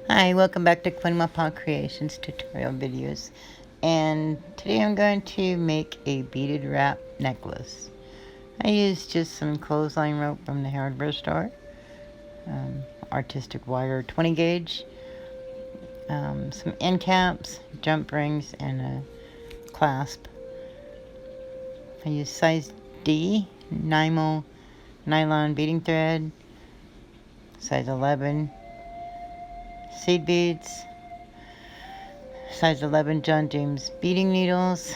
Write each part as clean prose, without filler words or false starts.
Hi, welcome back to Quinn Creations tutorial videos. And today I'm going to make a beaded wrap necklace. I used just some clothesline rope from the hardware store, artistic wire 20 gauge, some end caps, jump rings, and a clasp. I used size D nylon beading thread, size 11 seed beads, size 11 John James beading needles.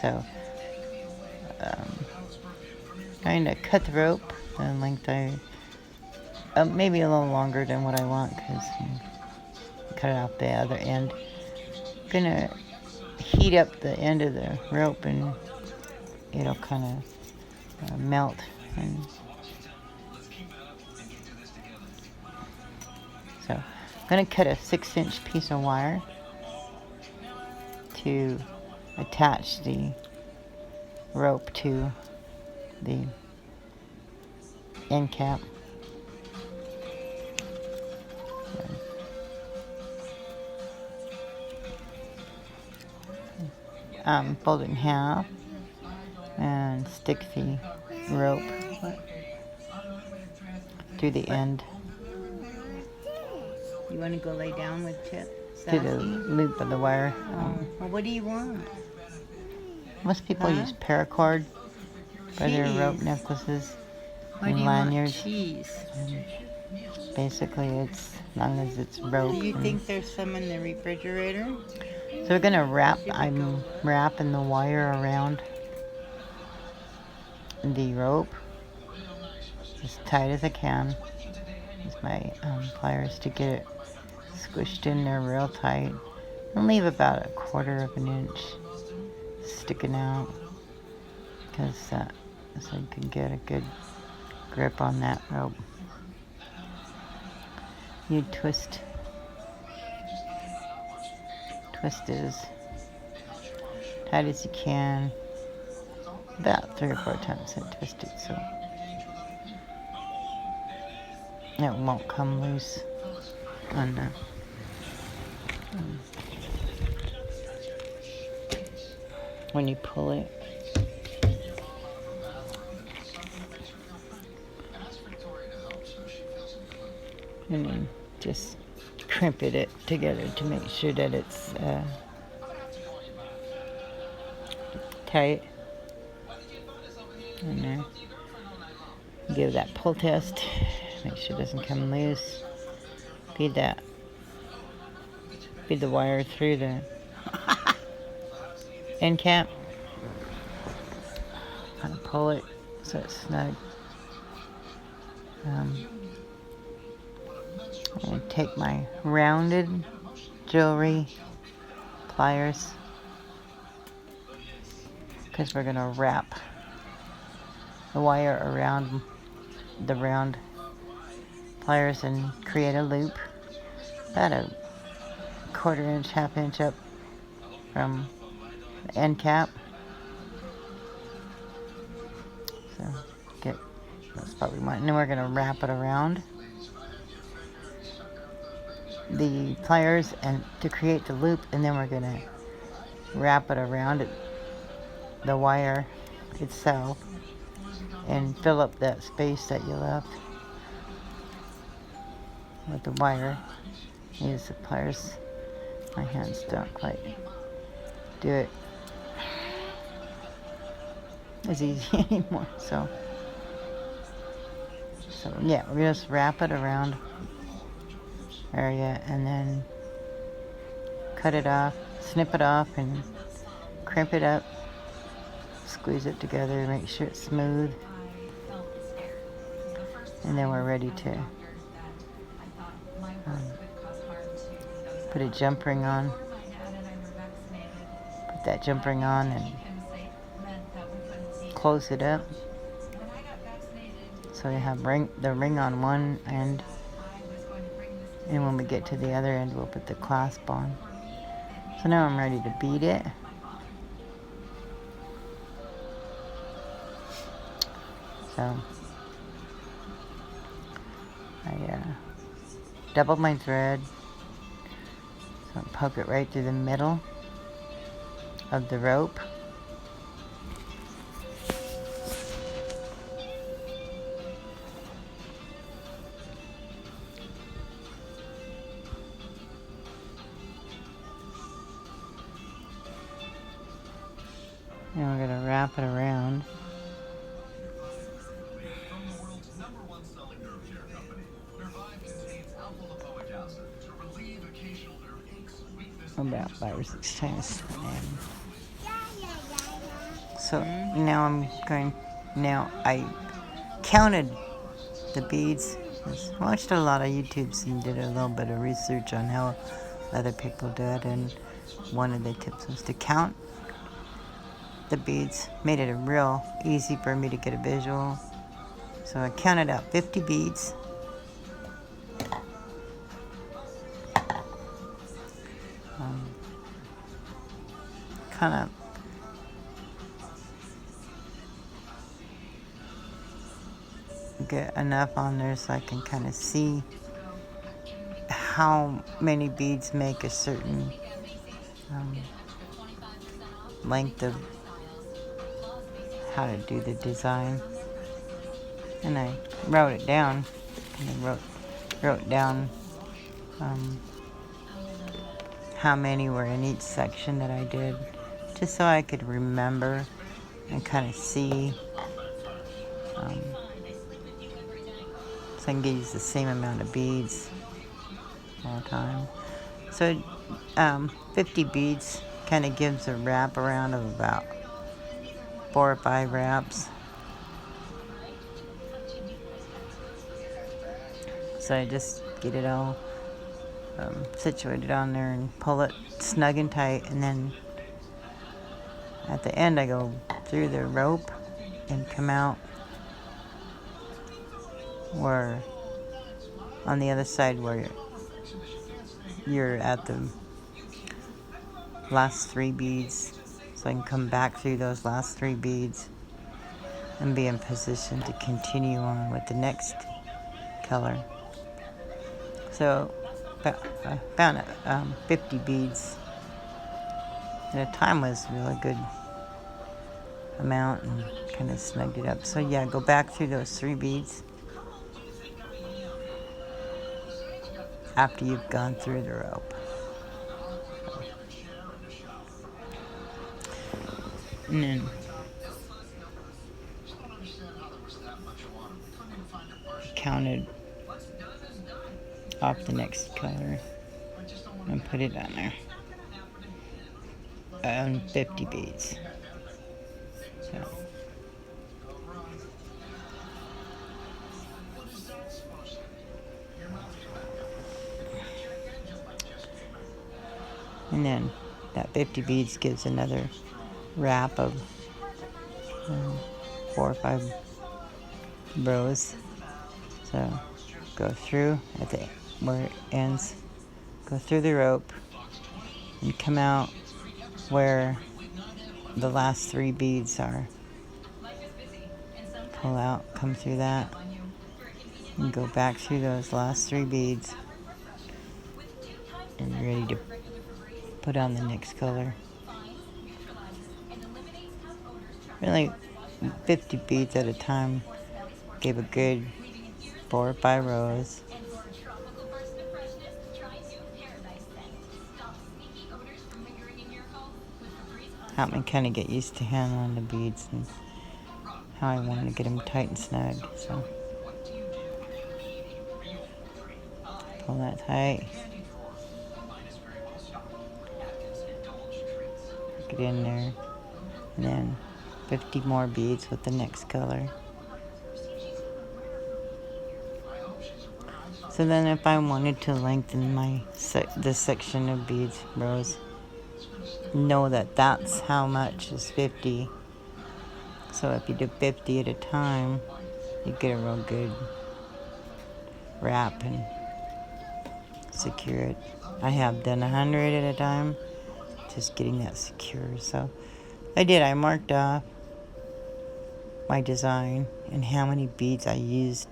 So, going to cut the rope the length maybe a little longer than what I want because cut it off the other end. Gonna heat up the end of the rope and it'll kind of melt. And so, I'm gonna cut a 6-inch piece of wire to attach the rope to the end cap. Fold it in half and stick the rope to the end. You want to go lay down with Chip? To the loop of the wire. Well, what do you want? Most people use paracord for their rope necklaces and lanyards. Cheese? Basically, it's as long as it's rope. Do you think there's some in the refrigerator? So we're gonna I'm wrapping the wire around the rope as tight as I can. Use my pliers to get it squished in there real tight. And leave about 1/4 of an inch sticking out, because so you can get a good grip on that rope. You twist it as tight as you can, about 3 or 4 times, and twist it so it won't come loose on the when you pull it. And then just crimp it together to make sure that it's tight. And then give that pull test. Make sure it doesn't come loose. Feed the wire through the end cap. Kind of pull it so it's snug. I'm going to take my rounded jewelry pliers, because we're going to wrap the wire around the round pliers and create a loop about 1/4 inch, 1/2 inch up from the end cap. So that's what we want. And then we're going to wrap it around the pliers and to create the loop, and then we're going to wrap it around the wire itself and fill up that space that you left with the wire. Use the pliers. My hands don't quite do it as easy anymore. So yeah, we just wrap it around area and then cut it off, snip it off, and crimp it up, squeeze it together, make sure it's smooth, and then we're ready to put a jump ring on. Put that jump ring on and close it up. So we have the ring on one end, and when we get to the other end, we'll put the clasp on. So now I'm ready to bead it. So I double my thread. So poke it right through the middle of the rope. And we're going to wrap it around. About 5 or 6 times. So now now I counted the beads. I watched a lot of YouTubes and did a little bit of research on how other people do it, and one of the tips was to count the beads. Made it real easy for me to get a visual. So I counted out 50 beads. Kind of get enough on there so I can kind of see how many beads make a certain length of how to do the design. And I wrote it down. And I wrote down how many were in each section that I did, just so I could remember and kind of see, so I can use the same amount of beads all the time. So 50 beads kind of gives a wrap around of about 4 or 5 wraps. So I just get it all situated on there and pull it snug and tight, and then at the end I go through the rope and come out where on the other side where you're at the last 3 beads, so I can come back through those last 3 beads and be in position to continue on with the next color. So I found 50 beads at a time was a really good amount, and kind of snugged it up. So yeah, go back through those 3 beads after you've gone through the rope. And then counted off the next color and put it on there. 50 beads. So. And then that 50 beads gives another wrap of 4 or 5 rows. So go through at the where it ends, go through the rope and come out where the last 3 beads are. Pull out, come through that, and go back through those last 3 beads, and you're ready to put on the next color. Really, 50 beads at a time gave a good 4 or 5 rows. Helped me kind of get used to handling the beads and how I wanted to get them tight and snug. So pull that tight. Get in there, and then 50 more beads with the next color. So then if I wanted to lengthen my this section of beads rows, know that that's how much is 50. So if you do 50 at a time, you get a real good wrap and secure it. I have done 100 at a time, just getting that secure. So I marked off my design and how many beads I used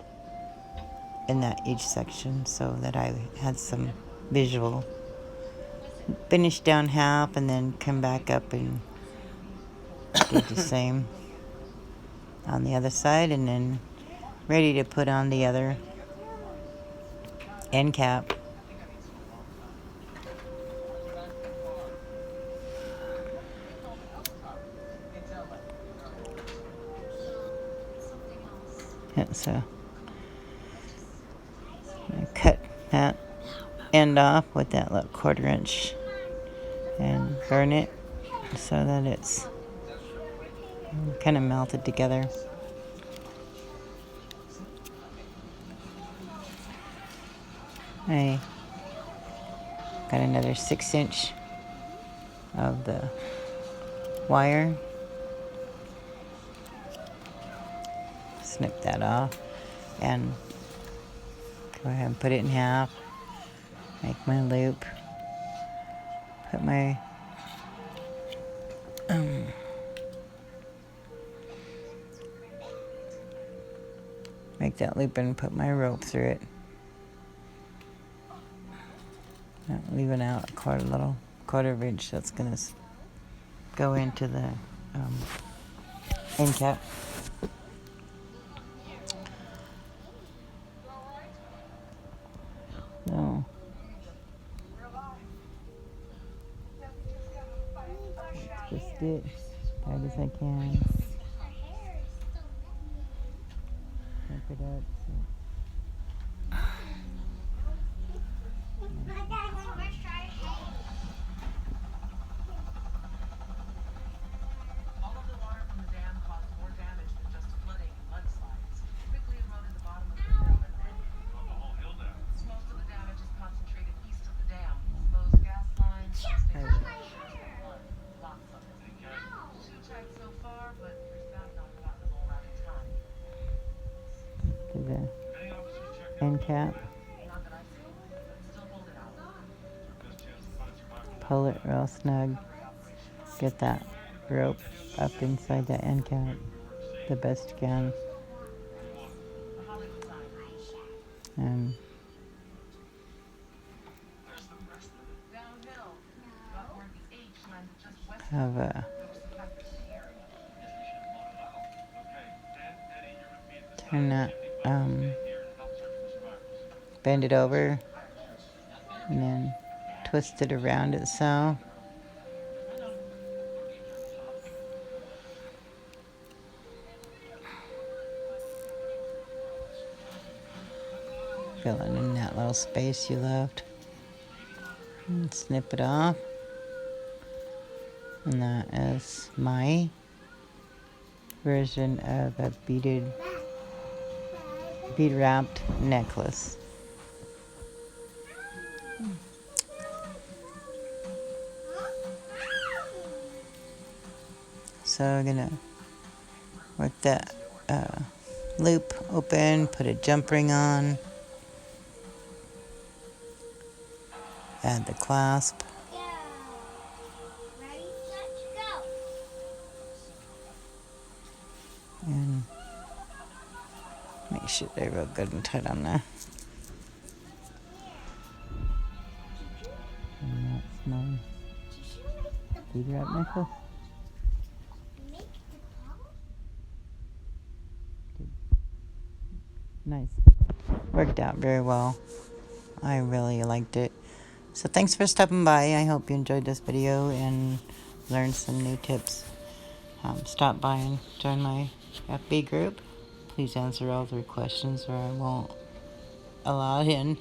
in that each section so that I had some visual. Finish down half and then come back up and do the same on the other side, and then ready to put on the other end cap. Yeah, so I cut that end off with that little 1/4 inch and burn it so that it's kind of melted together. I got another 6" of the wire. Snip that off and go ahead and put it in half. Make my loop. Put my make that loop and put my rope through it. Not leaving out a little 1/4 inch that's gonna go into the end cap. So twist it as tight as I can. Wrap it up. To the end cap. Pull it real snug. Get that rope up inside that end cap the best you can. And have a turn that, bend it over and then twist it around itself. Filling in that little space you left. And snip it off. And that is my version of a bead wrapped necklace. So I'm gonna work that loop open, put a jump ring on, add the clasp. And make sure they're real good and tight on there. And that's my bead wrap necklace. Nice. Worked out very well. I really liked it. So thanks for stopping by. I hope you enjoyed this video and learned some new tips. Stop by and join my FB group. Please answer all the questions or I won't allow it in.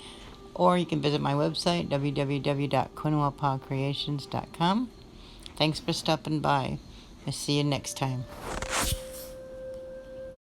Or you can visit my website, www.quinwapawcreations.com. Thanks for stopping by. I'll see you next time.